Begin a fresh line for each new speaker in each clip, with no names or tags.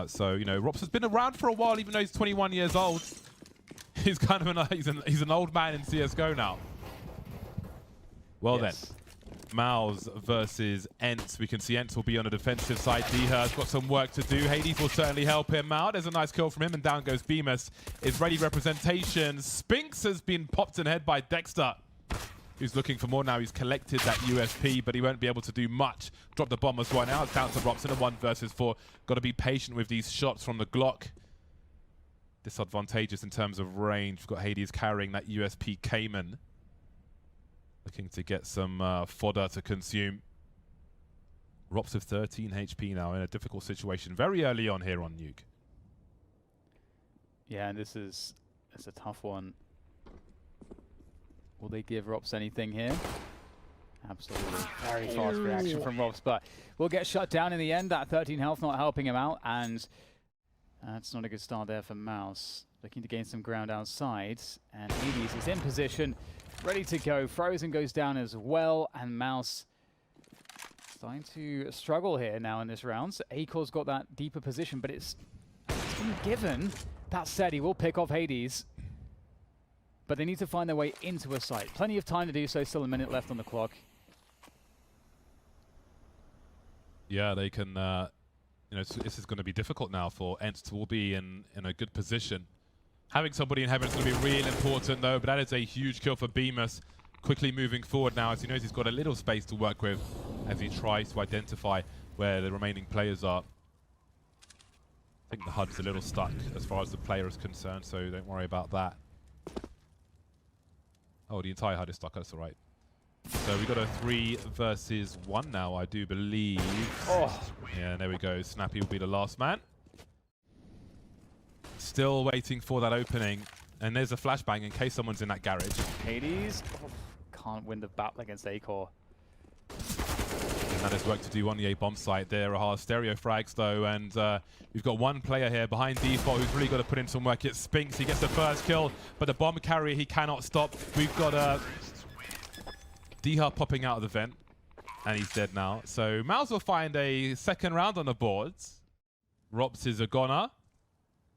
So, you know, Rops has been around for a while, even though he's 21 years old. He's kind of he's an old man in CSGO now. Well then, MOUZ versus ENCE. We can see ENCE will be on the defensive side. Dher's got some work to do. Hades will certainly help him out. There's a nice kill from him, and down goes Bemis. Is ready representation. Spinks has been popped in the head by Dexter, who's looking for more now. He's collected that USP, but he won't be able to do much. Drop the bomb as well. Now it's down to Rops in a 1 versus 4. Got to be patient with these shots from the Glock. Disadvantageous in terms of range. We've got Hades carrying that USP Cayman. Looking to get some fodder to consume. Rops with 13 HP now in a difficult situation. Very early on here on Nuke.
Yeah, and it's a tough one. Will they give Rops anything here? Absolutely. Very fast reaction from Rops, but will get shut down in the end. That 13 health not helping him out, and that's not a good start there for MOUZ. Looking to gain some ground outside, and Hades is in position, ready to go. Frozen goes down as well, and MOUZ starting to struggle here now in this round. So Akor's got that deeper position, but it's been given. That said, he will pick off Hades, but they need to find their way into a site. Plenty of time to do so, still a minute left on the clock.
Yeah, they can, you know, this is going to be difficult now for ENCE to all be in a good position. Having somebody in heaven is going to be real important though, but that is a huge kill for Bemis. Quickly moving forward now as he knows he's got a little space to work with as he tries to identify where the remaining players are. I think the HUD's a little stuck as far as the player is concerned, so don't worry about that. Oh, the entire HUD is stuck, that's alright. So we got a 3 versus 1 now, I do believe.
Oh.
Yeah, there we go. Snappy will be the last man. Still waiting for that opening. And there's a flashbang in case someone's in that garage.
Hades can't win the battle against Akor.
And that is work to do on the A bomb site. There are stereo frags though, and we've got one player here behind default who's really got to put in some work. It's Spinks. He gets the first kill, but the bomb carrier he cannot stop. We've got Dher popping out of the vent, and he's dead now. So MOUZ will find a second round on the boards. Rops is a goner.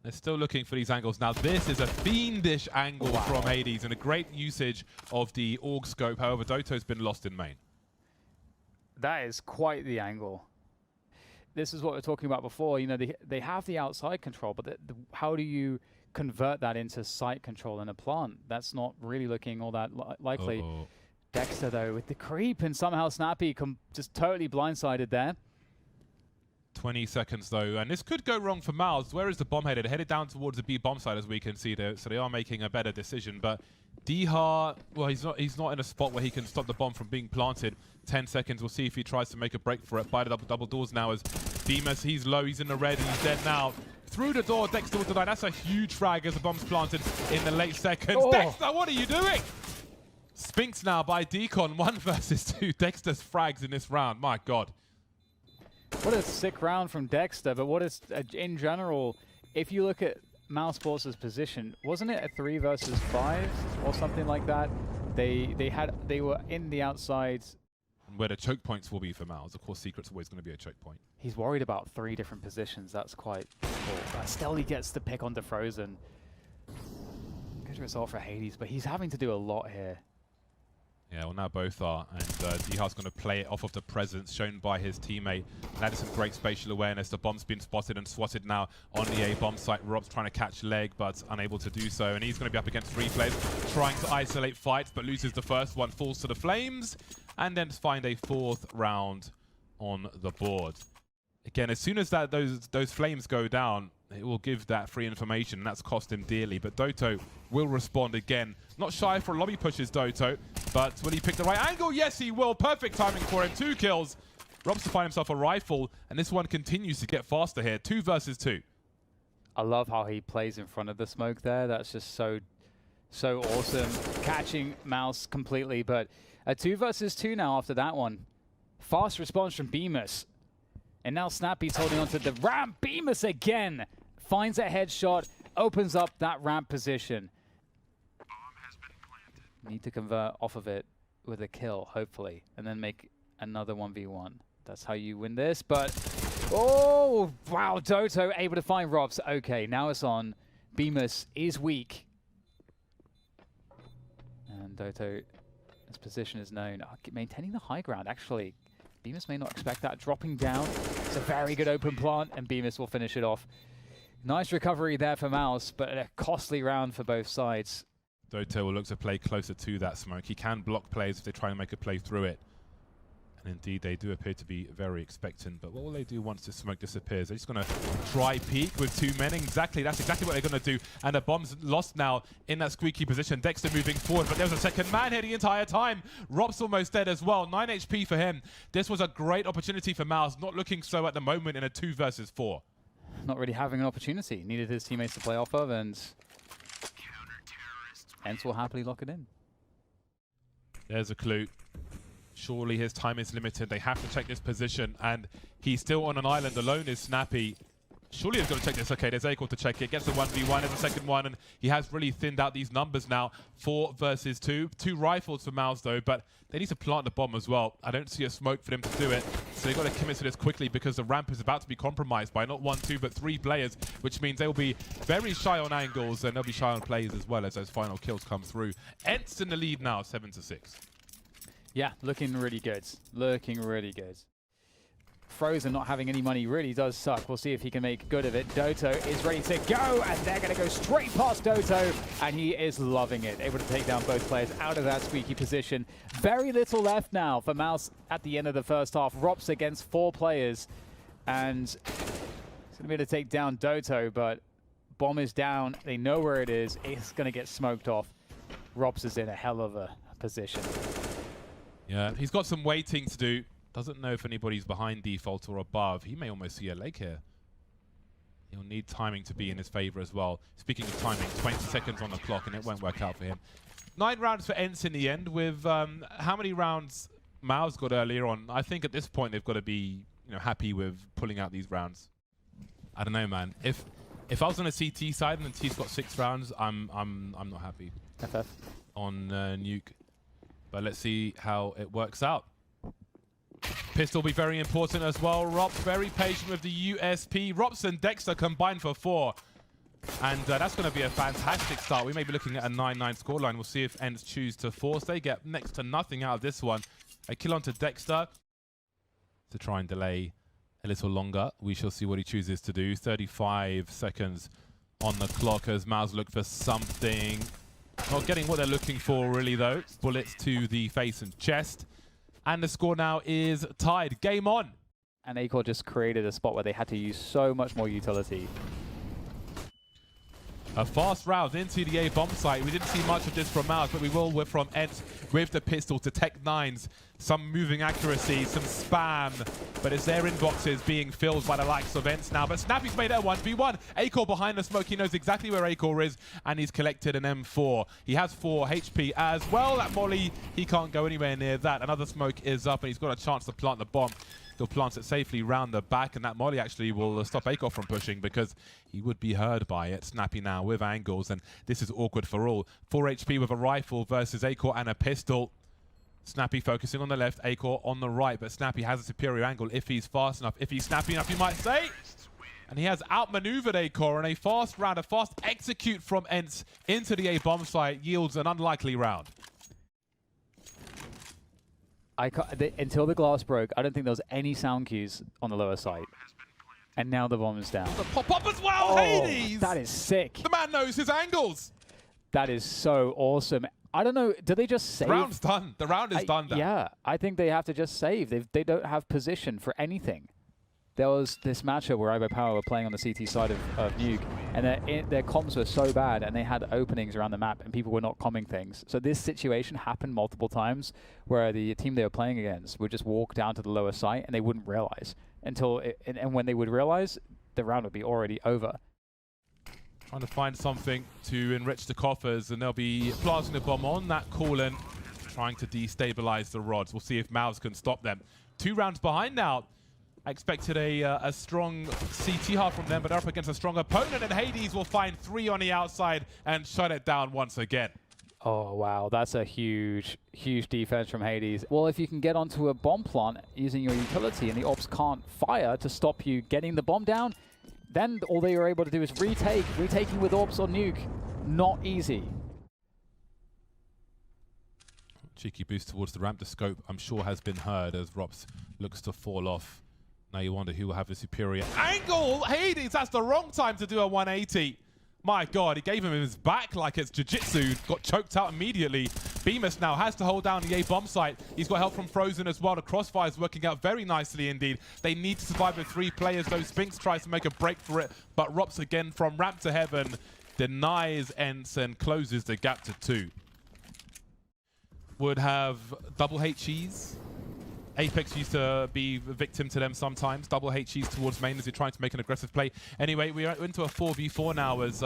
They're still looking for these angles. Now this is a fiendish angle from Hades and a great usage of the AUG scope. However, Doto's been lost in main.
That is quite the angle. This is what we were talking about before. You know, they have the outside control, but how do you convert that into site control in a plant? That's not really looking all that likely. Dexter, though, with the creep, and somehow Snappy just totally blindsided there.
20 seconds, though, and this could go wrong for MOUZ. Where is the bomb headed? Headed down towards the B bomb site, as we can see there, so they are making a better decision. But Dher, well, he's not in a spot where he can stop the bomb from being planted. 10 seconds, we'll see if he tries to make a break for it. By the double doors now as Bemis, he's low, he's in the red, and he's dead now. Through the door, Dexter will deny. That's a huge frag as the bomb's planted in the late seconds. Oh. Dexter, what are you doing? Spinks now by Deacon, 1 versus 2. Dexter's frags in this round, my God.
What a sick round from Dexter, but what is, in general, if you look at MOUZ Sports' position, wasn't it a 3 versus 5 or something like that? They were in the outside.
Where the choke points will be for MOUZ. Of course, Secret's always going to be a choke point.
He's worried about 3 different positions. That's quite cool. But still, he gets to pick onto Frozen. Good result for Hades, but he's having to do a lot here.
Yeah, well, now both are, and Dher's going to play it off of the presence shown by his teammate. And that is some great spatial awareness. The bomb's been spotted and swatted now on the A bomb site. Rob's trying to catch leg, but unable to do so. And he's going to be up against 3 players, trying to isolate fights, but loses the first one, falls to the flames, and then find a 4th round on the board. Again, as soon as those flames go down, it will give that free information, and that's cost him dearly. But Doto will respond again. Not shy for lobby pushes, Doto, but will he pick the right angle? Yes, he will. Perfect timing for him. 2 kills. Robs to find himself a rifle, and this one continues to get faster here. 2 versus 2.
I love how he plays in front of the smoke there. That's just so awesome. Catching MOUZ completely, but a 2 versus 2 now after that one. Fast response from Bemis. And now Snappy's holding onto the ramp. Bemis again finds a headshot, opens up that ramp position. Need to convert off of it with a kill, hopefully, and then make another 1v1. That's how you win this, but Oh, wow, Doto able to find Robs. Okay, now it's on. Bemis is weak. And Doto, his position is known. Maintaining the high ground, actually. Bemis may not expect that. Dropping down. It's a very good open plant, and Bemis will finish it off. Nice recovery there for MOUZ, but a costly round for both sides.
Doto will look to play closer to that smoke. He can block plays if they try and make a play through it. And indeed, they do appear to be very expectant. But what will they do once the smoke disappears? They're just going to try peek with 2 men. Exactly, that's exactly what they're going to do. And the bomb's lost now in that squeaky position. Dexter moving forward, but there was a second man here the entire time. Rob's almost dead as well. 9 HP for him. This was a great opportunity for MOUZ, not looking so at the moment in a 2 versus 4.
Not really having an opportunity. Needed his teammates to play off of, and ENCE will happily lock it in.
There's a clue. Surely his time is limited. They have to check this position, and he's still on an island alone is Snappy. Surely he's going to check this. Okay, there's Acorn to check it. Gets the 1v1, there's a second one, and he has really thinned out these numbers now. 4 versus 2. 2 rifles for MOUZ though, but they need to plant the bomb as well. I don't see a smoke for them to do it, so they've got to commit to this quickly because the ramp is about to be compromised by not 1, 2, but 3 players, which means they will be very shy on angles, and they'll be shy on plays as well as those final kills come through. ENCE in the lead now, 7-6.
Yeah, looking really good. Looking really good. Frozen not having any money really does suck. We'll see if he can make good of it. Doto is ready to go, and they're going to go straight past Doto, and he is loving it. Able to take down both players out of that squeaky position. Very little left now for MOUZ at the end of the first half. Rops against 4 players, and he's going to be able to take down Doto, but bomb is down. They know where it is. It's going to get smoked off. Rops is in a hell of a position.
Yeah, he's got some waiting to do. Doesn't know if anybody's behind default or above. He may almost see a leg here. He'll need timing to be in his favor as well. Speaking of timing, 20 seconds on the clock, and it won't work out for him. 9 rounds for ENCE in the end, with how many rounds MOUZ got earlier on? I think at this point they've got to be, happy with pulling out these rounds. I don't know, man. If I was on a CT side and the T's got 6 rounds, I'm not happy.
FF
On Nuke. But let's see how it works out. Pistol will be very important as well. Rops very patient with the USP. Rops and Dexter combined for 4. And that's going to be a fantastic start. We may be looking at a 9-9 scoreline. We'll see if ENCE choose to force. They get next to nothing out of this one. A kill onto Dexter to try and delay a little longer. We shall see what he chooses to do. 35 seconds on the clock as MOUZ look for something. Not getting what they're looking for, really, though. Bullets to the face and chest. And the score now is tied. Game on.
And Acor just created a spot where they had to use so much more utility.
A fast round into the A bomb site. We didn't see much of this from MOUZ, but we will from ENCE with the pistol to Tech 9s. Some moving accuracy, some spam, but it's their inboxes being filled by the likes of ENCE now. But Snappy's made it a 1v1. Acor behind the smoke. He knows exactly where Acor is, and he's collected an M4. He has 4 HP as well. That molly, he can't go anywhere near that. Another smoke is up, and he's got a chance to plant the bomb. He'll plant it safely round the back, and that molly actually will stop Acor from pushing because he would be heard by it. Snappy now with angles, and this is awkward for all. 4 HP with a rifle versus Acor and a pistol. Snappy focusing on the left, Acor on the right, but Snappy has a superior angle if he's fast enough, if he's snappy enough, you might say. And he has outmaneuvered Acor, and a fast round, a fast execute from ENCE into the A bomb site yields an unlikely round.
Until the glass broke, I don't think there was any sound cues on the lower side. And now the bomb is down.
The pop-up as well,
oh,
Hades!
That is sick.
The man knows his angles.
That is so awesome. I don't know, do they just save?
The round's done. The round is done.
Yeah, I think they have to just save. They don't have position for anything. There was this matchup where Ivo Power were playing on the CT side of Nuke, and their comms were so bad, and they had openings around the map, and people were not comming things. So this situation happened multiple times, where the team they were playing against would just walk down to the lower site, and they wouldn't realize until and when they would realize, the round would be already over.
Trying to find something to enrich the coffers, and they'll be planting the bomb on that coolant, trying to destabilize the rods. We'll see if MOUZ can stop them. 2 rounds behind now. I expected a strong CT half from them, but they're up against a strong opponent, and Hades will find 3 on the outside and shut it down once again.
Oh, wow. That's a huge, huge defense from Hades. Well, if you can get onto a bomb plant using your utility and the ops can't fire to stop you getting the bomb down, then all they were able to do is retake. Retaking with ops or nuke, not easy.
Cheeky boost towards the ramp. The scope, I'm sure, has been heard as Rops looks to fall off. Now you wonder who will have the superior angle. Hades, that's the wrong time to do a 180. My God, he gave him his back like it's jiu-jitsu. Got choked out immediately. Bemis now has to hold down the A bomb site. He's got help from Frozen as well. The crossfire is working out very nicely indeed. They need to survive with 3 players, though. Spinks tries to make a break for it, but Rops again from ramp to heaven denies ENCE and closes the gap to 2. Would have double HEs. Apex used to be a victim to them sometimes. Double HEs towards main as they're trying to make an aggressive play. Anyway, we are into a 4v4 now as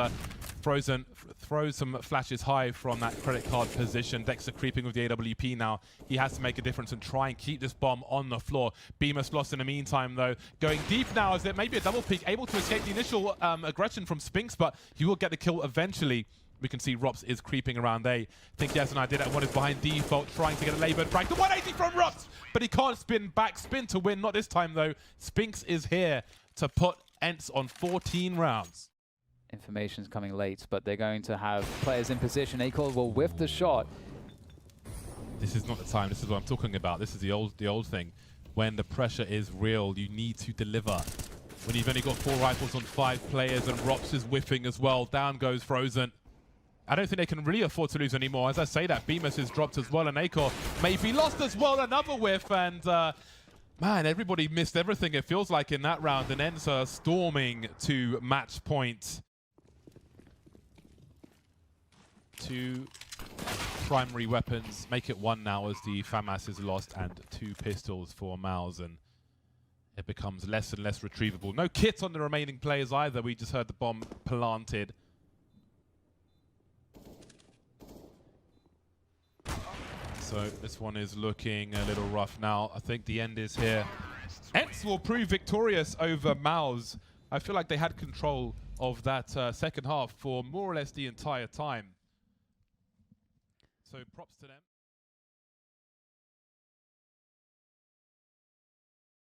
Frozen throws some flashes high from that credit card position. Dexter creeping with the AWP now. He has to make a difference and try and keep this bomb on the floor. Bemis lost in the meantime, though. Going deep now as it may be a double peek. Able to escape the initial aggression from Spinks, but he will get the kill eventually. We can see Rops is creeping around A. Think he has an idea that one is behind default, trying to get a laboured frag. The 180 from Rops, but he can't spin back. Spin to win, not this time though. Spinks is here to put ENCE on 14 rounds.
Information's coming late, but they're going to have players in position. Acol will whiff the shot.
This is not the time. This is what I'm talking about. This is the old thing. When the pressure is real, you need to deliver. When you've only got 4 rifles on 5 players and Rops is whiffing as well, down goes Frozen. I don't think they can really afford to lose anymore. As I say that, Bemis is dropped as well, and Acol may be lost as well. Another whiff, and man, everybody missed everything, it feels like, in that round. And ENCE storming to match point. 2 primary weapons. Make it 1 now as the FAMAS is lost, and 2 pistols for MOUZ, and it becomes less and less retrievable. No kit on the remaining players either. We just heard the bomb planted. So this one is looking a little rough now. I think the end is here. ENCE will prove victorious over MOUZ. I feel like they had control of that second half for more or less the entire time. So props to them.